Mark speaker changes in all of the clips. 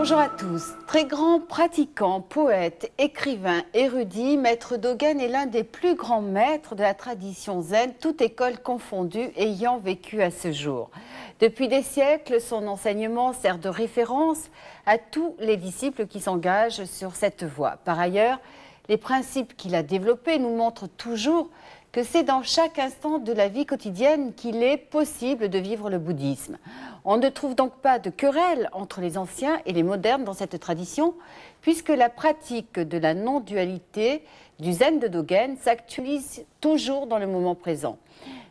Speaker 1: Bonjour à tous. Très grand pratiquant, poète, écrivain, érudit, Maître Dogen est l'un des plus grands maîtres de la tradition zen, toute école confondue, ayant vécu à ce jour. Depuis des siècles, son enseignement sert de référence à tous les disciples qui s'engagent sur cette voie. Par ailleurs, les principes qu'il a développés nous montrent toujours que c'est dans chaque instant de la vie quotidienne qu'il est possible de vivre le bouddhisme. On ne trouve donc pas de querelle entre les anciens et les modernes dans cette tradition, puisque la pratique de la non-dualité du zen de Dogen s'actualise toujours dans le moment présent.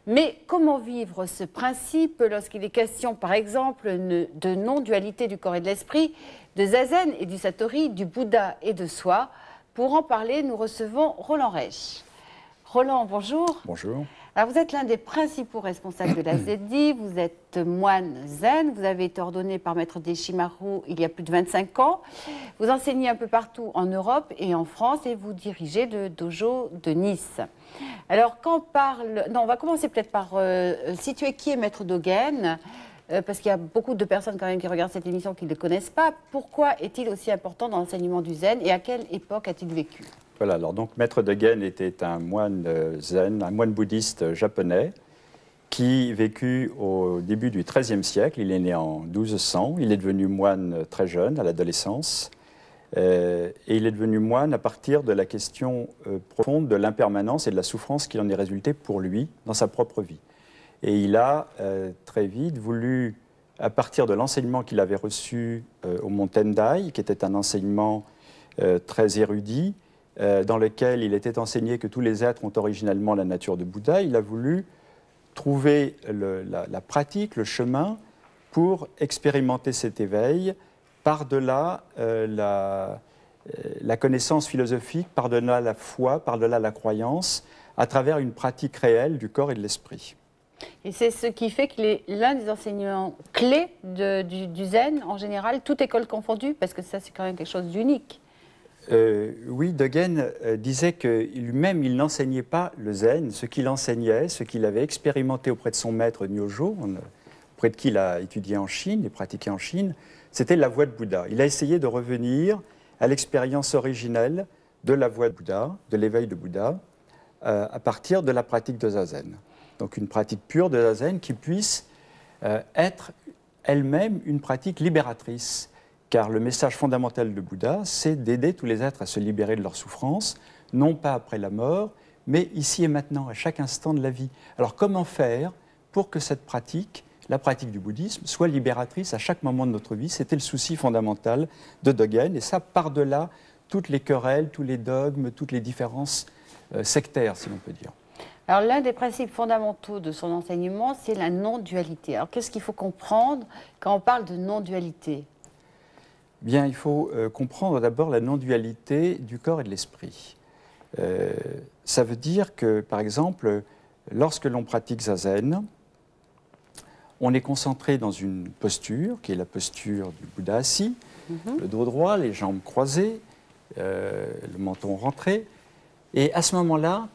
Speaker 1: Mais comment vivre ce principe lorsqu'il est question, par exemple, de non-dualité du corps et de l'esprit, de zazen et du satori, du Bouddha et de soi? Pour en parler, nous recevons Roland Reich. Roland, bonjour.
Speaker 2: Bonjour.
Speaker 1: Alors, vous êtes l'un des principaux responsables de la ZEDI, vous êtes moine zen, vous avez été ordonné par Maître Deshimaru il y a plus de 25 ans. Vous enseignez un peu partout en Europe et en France et vous dirigez le dojo de Nice. Alors, quand on parle... Non, on va commencer peut-être par situer qui est Maître Dogen, parce qu'il y a beaucoup de personnes quand même qui regardent cette émission qui ne le connaissent pas. Pourquoi est-il aussi important dans l'enseignement du zen et à quelle époque a-t-il vécu ?
Speaker 2: Voilà, alors donc Maître Dogen était un moine zen, un moine bouddhiste japonais qui vécut au début du XIIIe siècle. Il est né en 1200, il est devenu moine très jeune, à l'adolescence, et il est devenu moine à partir de la question profonde de l'impermanence et de la souffrance qui en est résultée pour lui dans sa propre vie. Et il a très vite voulu, à partir de l'enseignement qu'il avait reçu au mont Tendai, qui était un enseignement très érudit, dans lequel il était enseigné que tous les êtres ont originellement la nature de Bouddha, il a voulu trouver la pratique, le chemin pour expérimenter cet éveil par-delà la connaissance philosophique, par-delà la foi, par-delà la croyance, à travers une pratique réelle du corps et de l'esprit.
Speaker 1: Et c'est ce qui fait qu'il est l'un des enseignants clés du zen en général, toute école confondue, parce que ça c'est quand même quelque chose d'unique.
Speaker 2: Oui, Dogen disait que lui-même, il n'enseignait pas le zen. Ce qu'il enseignait, ce qu'il avait expérimenté auprès de son maître Nyojo, auprès de qui il a étudié en Chine et pratiqué en Chine, c'était la voie de Bouddha. Il a essayé de revenir à l'expérience originelle de la voie de Bouddha, de l'éveil de Bouddha, à partir de la pratique de zazen. Donc une pratique pure de zazen qui puisse être elle-même une pratique libératrice. Car le message fondamental de Bouddha, c'est d'aider tous les êtres à se libérer de leur souffrance, non pas après la mort, mais ici et maintenant, à chaque instant de la vie. Alors comment faire pour que cette pratique, la pratique du bouddhisme, soit libératrice à chaque moment de notre vie? C'était le souci fondamental de Dogen, et ça par-delà toutes les querelles, tous les dogmes, toutes les différences sectaires, si l'on peut dire.
Speaker 1: Alors l'un des principes fondamentaux de son enseignement, c'est la non-dualité. Alors qu'est-ce qu'il faut comprendre quand on parle de non-dualité ?
Speaker 2: Bien, il faut comprendre d'abord la non-dualité du corps et de l'esprit. Ça veut dire que, par exemple, lorsque l'on pratique zazen, on est concentré dans une posture, qui est la posture du Bouddha assis, le dos droit, les jambes croisées, le menton rentré. Et à ce moment-là,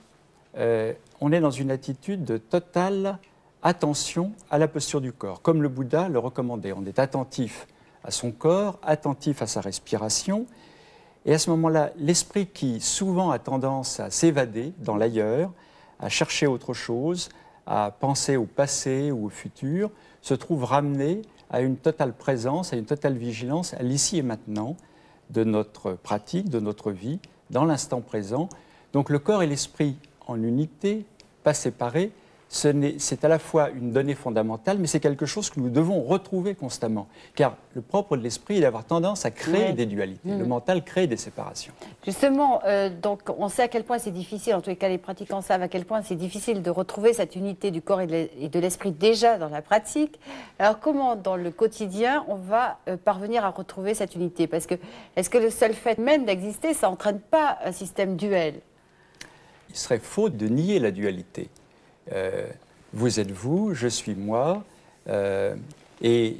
Speaker 2: on est dans une attitude de totale attention à la posture du corps, comme le Bouddha le recommandait. On est attentif à son corps, attentif à sa respiration. Et à ce moment-là, l'esprit qui souvent a tendance à s'évader dans l'ailleurs, à chercher autre chose, à penser au passé ou au futur, se trouve ramené à une totale présence, à une totale vigilance, à l'ici et maintenant de notre pratique, de notre vie, dans l'instant présent. Donc le corps et l'esprit en unité, pas séparés, c'est à la fois une donnée fondamentale, mais c'est quelque chose que nous devons retrouver constamment. Car le propre de l'esprit est d'avoir tendance à créer des dualités. Le mental crée des séparations.
Speaker 1: Justement, donc on sait à quel point c'est difficile, en tous les cas les pratiquants savent à quel point c'est difficile de retrouver cette unité du corps et de l'esprit déjà dans la pratique. Alors comment, dans le quotidien, on va parvenir à retrouver cette unité? Parce que, est-ce que le seul fait même d'exister, ça n'entraîne pas un système duel?
Speaker 2: Il serait faux de nier la dualité. Vous êtes vous, je suis moi, et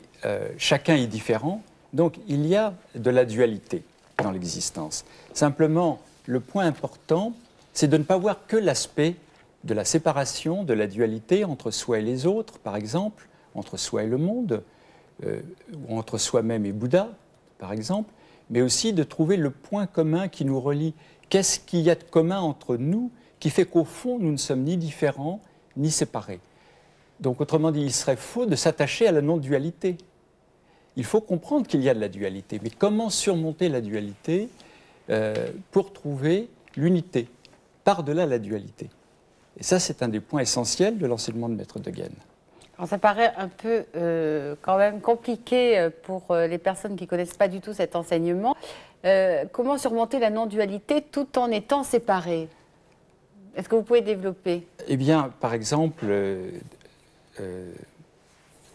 Speaker 2: chacun est différent. Donc il y a de la dualité dans l'existence. Simplement, le point important, c'est de ne pas voir que l'aspect de la séparation, de la dualité entre soi et les autres, par exemple, entre soi et le monde, ou entre soi-même et Bouddha, par exemple, mais aussi de trouver le point commun qui nous relie. Qu'est-ce qu'il y a de commun entre nous qui fait qu'au fond, nous ne sommes ni différents ni séparés. Donc, autrement dit, il serait faux de s'attacher à la non-dualité. Il faut comprendre qu'il y a de la dualité, mais comment surmonter la dualité pour trouver l'unité par-delà la dualité? Et ça, c'est un des points essentiels de l'enseignement de Maître Degaine.
Speaker 1: Alors, ça paraît un peu quand même compliqué pour les personnes qui ne connaissent pas du tout cet enseignement. Comment surmonter la non-dualité tout en étant séparés? Est-ce que vous pouvez développer?
Speaker 2: Eh bien, par exemple,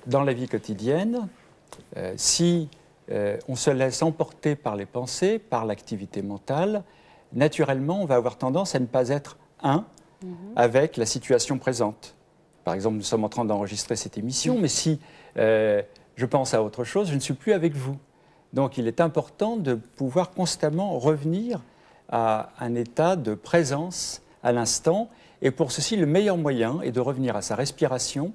Speaker 2: dans la vie quotidienne, si on se laisse emporter par les pensées, par l'activité mentale, naturellement, on va avoir tendance à ne pas être un avec la situation présente. Par exemple, nous sommes en train d'enregistrer cette émission, mais si je pense à autre chose, je ne suis plus avec vous. Donc, il est important de pouvoir constamment revenir à un état de présence à l'instant. Et pour ceci, le meilleur moyen est de revenir à sa respiration,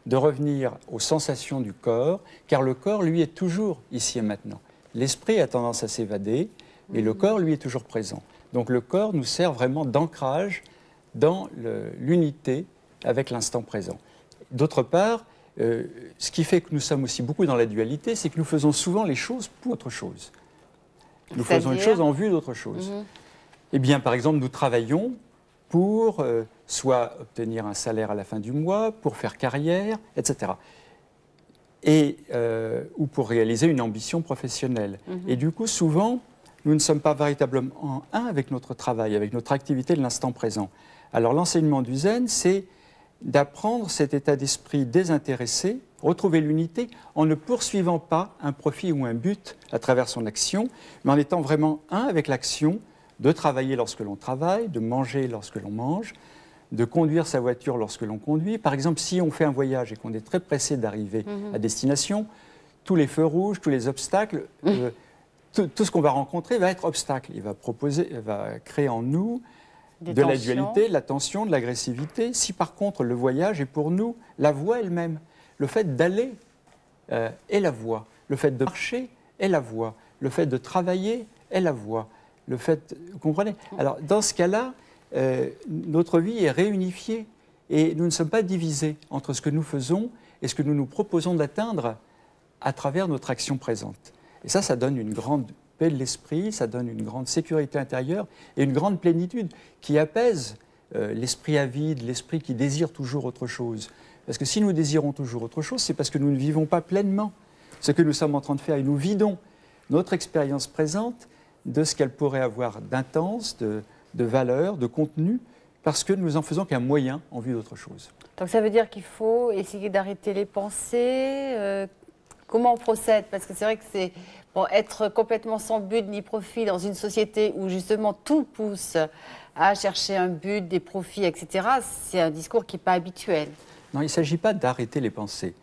Speaker 2: de revenir aux sensations du corps, car le corps, lui, est toujours ici et maintenant. L'esprit a tendance à s'évader, mais le corps, lui, est toujours présent. Donc, le corps nous sert vraiment d'ancrage dans l'unité avec l'instant présent. D'autre part, ce qui fait que nous sommes aussi beaucoup dans la dualité, c'est que nous faisons souvent les choses pour autre chose. Nous faisons une chose en vue d'autre chose. Eh bien, par exemple, nous travaillons pour soit obtenir un salaire à la fin du mois, pour faire carrière, etc. Ou pour réaliser une ambition professionnelle. Et du coup, souvent, nous ne sommes pas véritablement en un avec notre travail, avec notre activité de l'instant présent. Alors, l'enseignement du Zen, c'est d'apprendre cet état d'esprit désintéressé, retrouver l'unité en ne poursuivant pas un profit ou un but à travers son action, mais en étant vraiment un avec l'action, de travailler lorsque l'on travaille, de manger lorsque l'on mange, de conduire sa voiture lorsque l'on conduit. Par exemple, si on fait un voyage et qu'on est très pressé d'arriver à destination, tous les feux rouges, tous les obstacles, tout ce qu'on va rencontrer va être obstacle. Il va créer en nous de la dualité, de la tension, de l'agressivité. Si par contre le voyage est pour nous la voie elle-même, le fait d'aller est la voie, le fait de marcher est la voie, le fait de travailler est la voie, le fait, vous comprenez? Alors dans ce cas-là, notre vie est réunifiée et nous ne sommes pas divisés entre ce que nous faisons et ce que nous nous proposons d'atteindre à travers notre action présente. Et ça donne une grande paix de l'esprit, ça donne une grande sécurité intérieure et une grande plénitude qui apaise l'esprit avide, l'esprit qui désire toujours autre chose. Parce que si nous désirons toujours autre chose, c'est parce que nous ne vivons pas pleinement ce que nous sommes en train de faire et nous vidons notre expérience présente de ce qu'elle pourrait avoir d'intense, de valeur, de contenu, parce que nous en faisons qu'un moyen en vue d'autre chose.
Speaker 1: Donc ça veut dire qu'il faut essayer d'arrêter les pensées. Comment on procède? Parce que c'est vrai que c'est être complètement sans but ni profit dans une société où justement tout pousse à chercher un but, des profits, etc. C'est un discours qui n'est pas habituel.
Speaker 2: Non, il ne s'agit pas d'arrêter les pensées.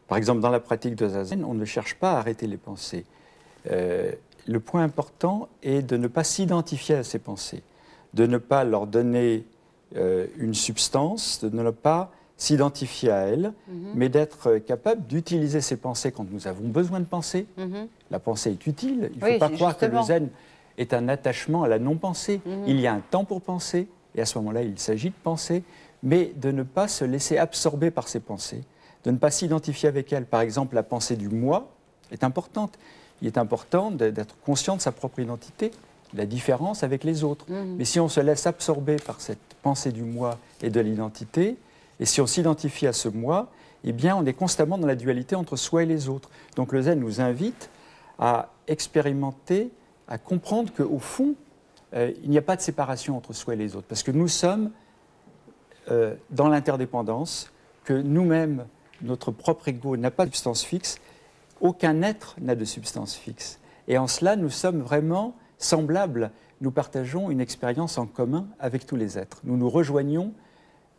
Speaker 2: Par exemple, dans la pratique de Zazen, on ne cherche pas à arrêter les pensées. Le point important est de ne pas s'identifier à ces pensées, de ne pas leur donner une substance, de ne pas s'identifier à elles, mais d'être capable d'utiliser ces pensées quand nous avons besoin de penser. La pensée est utile. Il ne faut pas croire que le zen est un attachement à la non-pensée. Il y a un temps pour penser, et à ce moment-là, il s'agit de penser, mais de ne pas se laisser absorber par ces pensées, de ne pas s'identifier avec elles. Par exemple, la pensée du moi est importante. Il est important d'être conscient de sa propre identité, de la différence avec les autres. Mais si on se laisse absorber par cette pensée du moi et de l'identité, et si on s'identifie à ce moi, eh bien, on est constamment dans la dualité entre soi et les autres. Donc le zen nous invite à expérimenter, à comprendre qu'au fond, il n'y a pas de séparation entre soi et les autres, parce que nous sommes dans l'interdépendance, que nous-mêmes, notre propre ego n'a pas de substance fixe, aucun être n'a de substance fixe. Et en cela, nous sommes vraiment semblables, nous partageons une expérience en commun avec tous les êtres. Nous nous rejoignons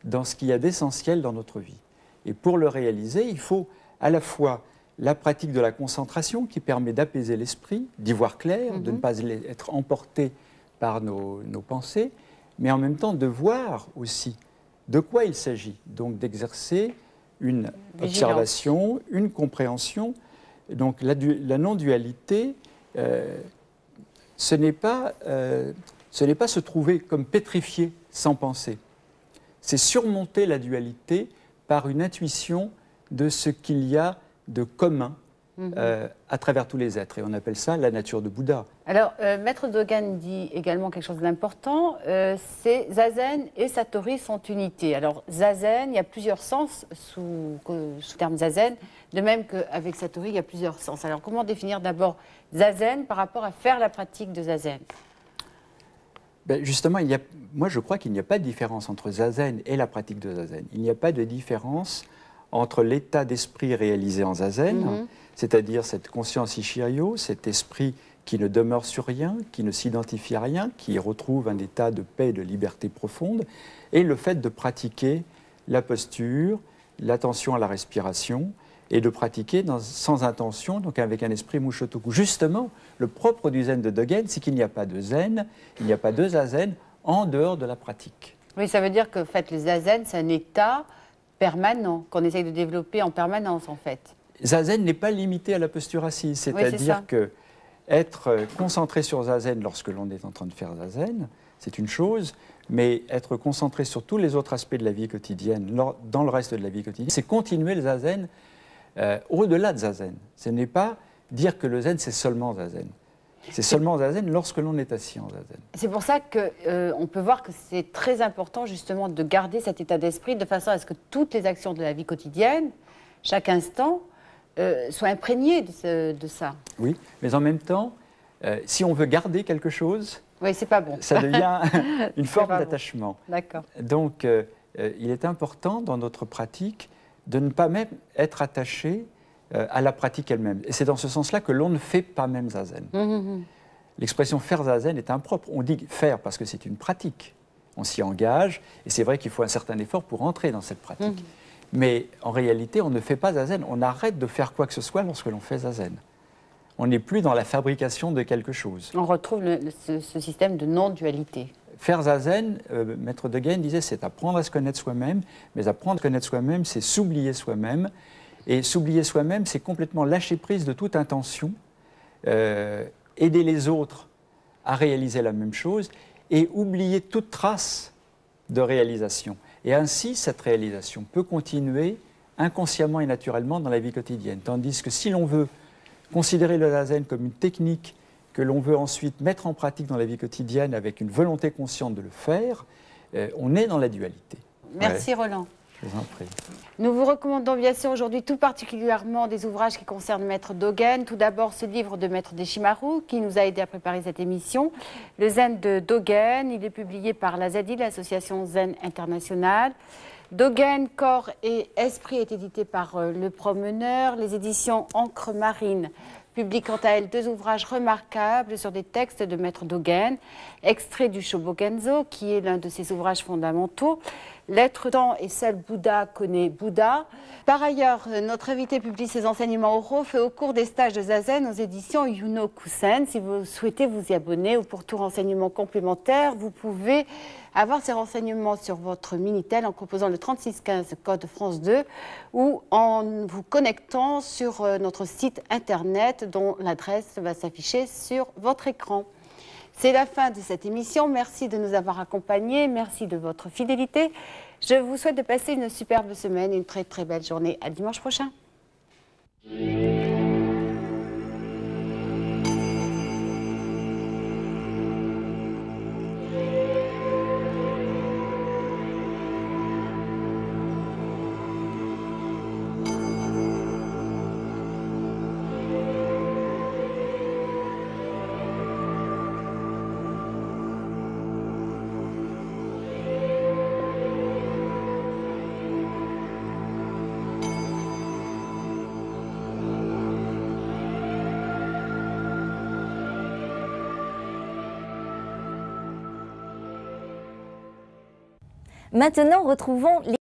Speaker 2: dans ce qu'il y a d'essentiel dans notre vie. Et pour le réaliser, il faut à la fois la pratique de la concentration qui permet d'apaiser l'esprit, d'y voir clair, de ne pas être emporté par nos pensées, mais en même temps de voir aussi de quoi il s'agit. Donc d'exercer une observation, une compréhension. Donc la non-dualité ce n'est pas se trouver comme pétrifié sans penser. C'est surmonter la dualité par une intuition de ce qu'il y a de commun à travers tous les êtres. Et on appelle ça la nature de Bouddha.
Speaker 1: Alors, Maître Dogen dit également quelque chose d'important, c'est Zazen et Satori sont unité. Alors, Zazen, il y a plusieurs sens sous le terme Zazen, de même qu'avec Satori, il y a plusieurs sens. Alors, comment définir d'abord Zazen par rapport à faire la pratique de Zazen?
Speaker 2: Ben justement, moi je crois qu'il n'y a pas de différence entre Zazen et la pratique de Zazen. Il n'y a pas de différence entre l'état d'esprit réalisé en Zazen, c'est-à-dire cette conscience Ichiryo, cet esprit qui ne demeure sur rien, qui ne s'identifie à rien, qui retrouve un état de paix et de liberté profonde, et le fait de pratiquer la posture, l'attention à la respiration, et de pratiquer sans intention, donc avec un esprit Mushotoku. Justement, le propre du zen de Dogen, c'est qu'il n'y a pas de zen, il n'y a pas de zazen en dehors de la pratique.
Speaker 1: Oui, ça veut dire que en fait, le zazen, c'est un état permanent, qu'on essaye de développer en permanence, en fait.
Speaker 2: Zazen n'est pas limité à la posture assise, c'est-à-dire que être concentré sur zazen lorsque l'on est en train de faire zazen, c'est une chose, mais être concentré sur tous les autres aspects de la vie quotidienne, dans le reste de la vie quotidienne, c'est continuer le zazen au-delà de zazen. Ce n'est pas dire que le zen, c'est seulement zazen. C'est seulement zazen lorsque l'on est assis en zazen.
Speaker 1: C'est pour ça qu'on peut voir que c'est très important justement de garder cet état d'esprit de façon à ce que toutes les actions de la vie quotidienne, chaque instant, soient imprégnées de ça.
Speaker 2: Oui, mais en même temps, si on veut garder quelque chose,
Speaker 1: oui, c'est pas bon.
Speaker 2: Ça devient une forme d'attachement.
Speaker 1: Bon. D'accord.
Speaker 2: Donc, il est important dans notre pratique de ne pas même être attaché à la pratique elle-même. Et c'est dans ce sens-là que l'on ne fait pas même zazen. L'expression faire zazen est impropre. On dit faire parce que c'est une pratique. On s'y engage, et c'est vrai qu'il faut un certain effort pour entrer dans cette pratique. Mais en réalité, on ne fait pas zazen. On arrête de faire quoi que ce soit lorsque l'on fait zazen. On n'est plus dans la fabrication de quelque chose.
Speaker 1: On retrouve ce système de non-dualité.
Speaker 2: Faire zazen, Maître Dogen disait, c'est apprendre à se connaître soi-même, mais apprendre à se connaître soi-même, c'est s'oublier soi-même. Et s'oublier soi-même, c'est complètement lâcher prise de toute intention, aider les autres à réaliser la même chose et oublier toute trace de réalisation. Et ainsi, cette réalisation peut continuer inconsciemment et naturellement dans la vie quotidienne. Tandis que si l'on veut considérer le zazen comme une technique que l'on veut ensuite mettre en pratique dans la vie quotidienne avec une volonté consciente de le faire, on est dans la dualité.
Speaker 1: Merci Roland.
Speaker 2: Je vous en prie.
Speaker 1: Nous vous recommandons bien sûr aujourd'hui tout particulièrement des ouvrages qui concernent Maître Dogen. Tout d'abord ce livre de Maître Deshimaru qui nous a aidé à préparer cette émission. Le Zen de Dogen, il est publié par l'AZI, l'Association Zen Internationale. Dogen, Corps et Esprit est édité par Le Promeneur. Les éditions Encre Marine publie quant à elle 2 ouvrages remarquables sur des textes de Maître Dogen, extrait du Shobogenzo, qui est l'un de ses ouvrages fondamentaux. L'être temps et seul Bouddha connaît Bouddha. Par ailleurs, notre invité publie ses enseignements oraux faits au cours des stages de Zazen aux éditions Yuno Kusen. Si vous souhaitez vous y abonner ou pour tout renseignement complémentaire, vous pouvez avoir ces renseignements sur votre Minitel en composant le 3615 code France 2 ou en vous connectant sur notre site internet dont l'adresse va s'afficher sur votre écran. C'est la fin de cette émission. Merci de nous avoir accompagnés. Merci de votre fidélité. Je vous souhaite de passer une superbe semaine, une très très belle journée. À dimanche prochain.
Speaker 3: Maintenant, retrouvons les